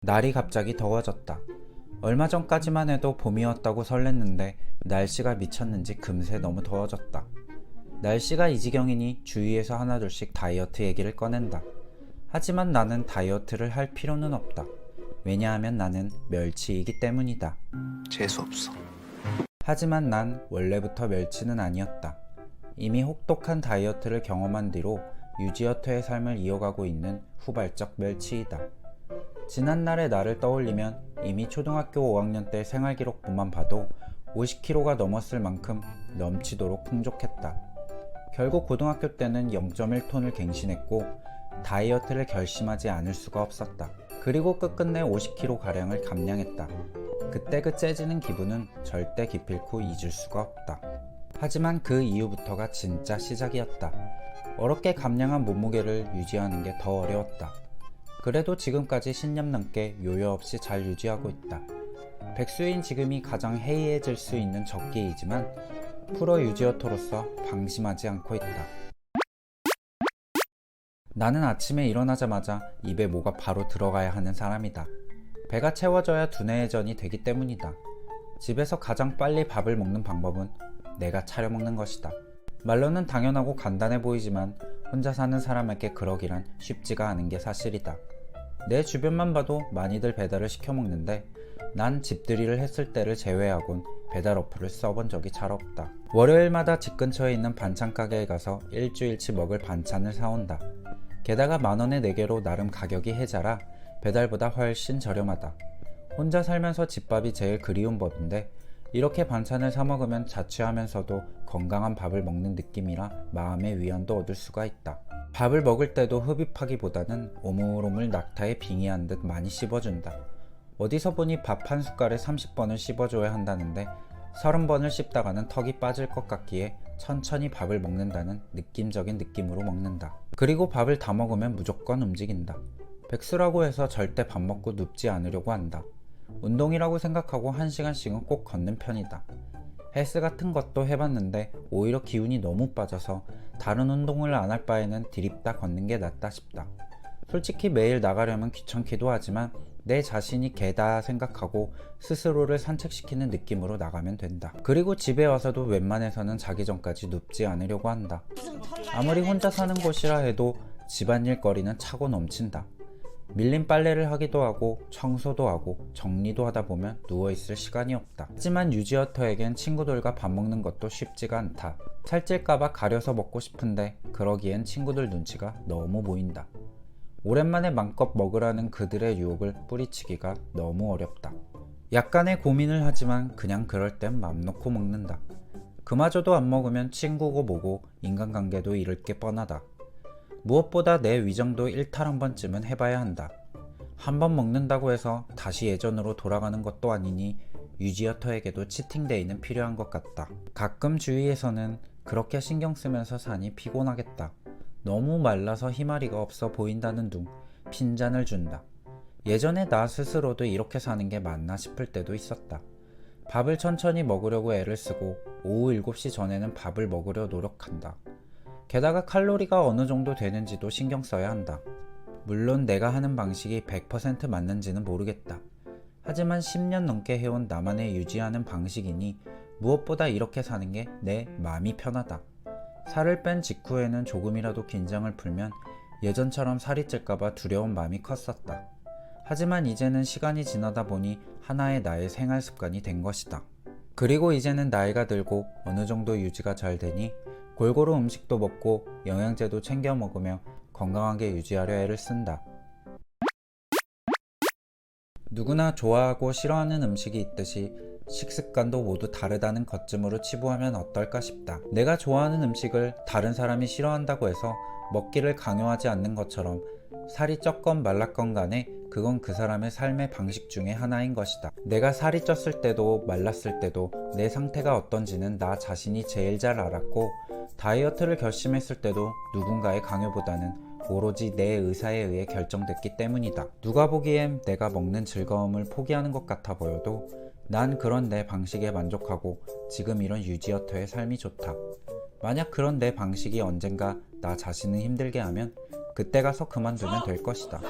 날이 갑자기 더워졌다. 얼마 전까지만 해도 봄이었다고 설렜는데 날씨가 미쳤는지 금세 너무 더워졌다. 날씨가 이 지경이니 주위에서 하나둘씩 다이어트 얘기를 꺼낸다. 하지만 나는 다이어트를 할 필요는 없다. 왜냐하면 나는 멸치이기 때문이다. 재수없어. 하지만 난 원래부터 멸치는 아니었다. 이미 혹독한 다이어트를 경험한 뒤로 유지어터의 삶을 이어가고 있는 후발적 멸치이다. 지난날의 나를 떠올리면 이미 초등학교 5학년 때 생활기록부만 봐도 50kg가 넘었을 만큼 넘치도록 풍족했다. 결국 고등학교 때는 0.1톤을 갱신했고 다이어트를 결심하지 않을 수가 없었다. 그리고 끝끝내 50kg가량을 감량했다. 그때 그 째지는 기분은 절대 기필코 잊을 수가 없다. 하지만 그 이후부터가 진짜 시작이었다. 어렵게 감량한 몸무게를 유지하는 게 더 어려웠다. 그래도 지금까지 10년 넘게 요요 없이 잘 유지하고 있다. 백수인 지금이 가장 해이해질 수 있는 적기이지만 프로 유지어터로서 방심하지 않고 있다. 나는 아침에 일어나자마자 입에 뭐가 바로 들어가야 하는 사람이다. 배가 채워져야 두뇌회전이 되기 때문이다. 집에서 가장 빨리 밥을 먹는 방법은 내가 차려 먹는 것이다. 말로는 당연하고 간단해 보이지만 혼자 사는 사람에게 그러기란 쉽지가 않은 게 사실이다. 내 주변만 봐도 많이들 배달을 시켜 먹는데 난 집들이를 했을 때를 제외하곤 배달 어플을 써본 적이 잘 없다. 월요일마다 집 근처에 있는 반찬 가게에 가서 일주일치 먹을 반찬을 사온다. 게다가 만원에 4개로 나름 가격이 혜자라 배달보다 훨씬 저렴하다. 혼자 살면서 집밥이 제일 그리운 법인데 이렇게 반찬을 사 먹으면 자취하면서도 건강한 밥을 먹는 느낌이라 마음의 위안도 얻을 수가 있다. 밥을 먹을 때도 흡입하기보다는 오물오물 낙타에 빙의한 듯 많이 씹어준다. 어디서 보니 밥 한 숟갈에 30번을 씹어줘야 한다는데 30번을 씹다가는 턱이 빠질 것 같기에 천천히 밥을 먹는다는 느낌적인 느낌으로 먹는다. 그리고 밥을 다 먹으면 무조건 움직인다. 백수라고 해서 절대 밥 먹고 눕지 않으려고 한다. 운동이라고 생각하고 1시간씩은 꼭 걷는 편이다. 헬스 같은 것도 해봤는데 오히려 기운이 너무 빠져서 다른 운동을 안 할 바에는 디립다 걷는 게 낫다 싶다. 솔직히 매일 나가려면 귀찮기도 하지만 내 자신이 개다 생각하고 스스로를 산책시키는 느낌으로 나가면 된다. 그리고 집에 와서도 웬만해서는 자기 전까지 눕지 않으려고 한다. 아무리 혼자 사는 곳이라 해도 집안일 거리는 차고 넘친다. 밀린 빨래를 하기도 하고 청소도 하고 정리도 하다 보면 누워있을 시간이 없다. 하지만 유지어터에겐 친구들과 밥 먹는 것도 쉽지가 않다. 살찔까봐 가려서 먹고 싶은데 그러기엔 친구들 눈치가 너무 보인다. 오랜만에 맘껏 먹으라는 그들의 유혹을 뿌리치기가 너무 어렵다. 약간의 고민을 하지만 그냥 그럴 땐 맘 놓고 먹는다. 그마저도 안 먹으면 친구고 뭐고 인간관계도 잃을 게 뻔하다. 무엇보다 내 위정도 일탈 한 번쯤은 해봐야 한다. 한 번 먹는다고 해서 다시 예전으로 돌아가는 것도 아니니 유지어터에게도 치팅데이는 필요한 것 같다. 가끔 주위에서는 그렇게 신경 쓰면서 사니 피곤하겠다. 너무 말라서 희마리가 없어 보인다는 둥 핀잔을 준다. 예전에 나 스스로도 이렇게 사는 게 맞나 싶을 때도 있었다. 밥을 천천히 먹으려고 애를 쓰고 오후 7시 전에는 밥을 먹으려 노력한다. 게다가 칼로리가 어느 정도 되는지도 신경 써야 한다. 물론 내가 하는 방식이 100% 맞는지는 모르겠다. 하지만 10년 넘게 해온 나만의 유지하는 방식이니 무엇보다 이렇게 사는 게 내 마음이 편하다. 살을 뺀 직후에는 조금이라도 긴장을 풀면 예전처럼 살이 찔까봐 두려운 마음이 컸었다. 하지만 이제는 시간이 지나다 보니 하나의 나의 생활 습관이 된 것이다. 그리고 이제는 나이가 들고 어느 정도 유지가 잘 되니 골고루 음식도 먹고 영양제도 챙겨 먹으며 건강하게 유지하려 애를 쓴다. 누구나 좋아하고 싫어하는 음식이 있듯이 식습관도 모두 다르다는 것쯤으로 치부하면 어떨까 싶다. 내가 좋아하는 음식을 다른 사람이 싫어한다고 해서 먹기를 강요하지 않는 것처럼 살이 쪘건 말랐건 간에 그건 그 사람의 삶의 방식 중에 하나인 것이다. 내가 살이 쪘을 때도 말랐을 때도 내 상태가 어떤지는 나 자신이 제일 잘 알았고 다이어트를 결심했을 때도 누군가의 강요보다는 오로지 내 의사에 의해 결정됐기 때문이다. 누가 보기엔 내가 먹는 즐거움을 포기하는 것 같아 보여도 난 그런 내 방식에 만족하고 지금 이런 유지어터의 삶이 좋다. 만약 그런 내 방식이 언젠가 나 자신을 힘들게 하면 그때 가서 그만두면 될 것이다.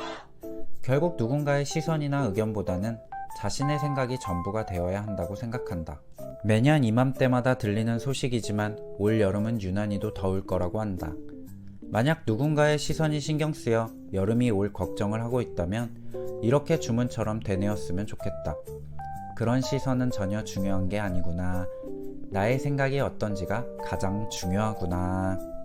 결국 누군가의 시선이나 의견보다는 자신의 생각이 전부가 되어야 한다고 생각한다. 매년 이맘때마다 들리는 소식이지만 올 여름은 유난히도 더울 거라고 한다. 만약 누군가의 시선이 신경 쓰여 여름이 올 걱정을 하고 있다면 이렇게 주문처럼 되뇌었으면 좋겠다. 그런 시선은 전혀 중요한 게 아니구나. 나의 생각이 어떤지가 가장 중요하구나.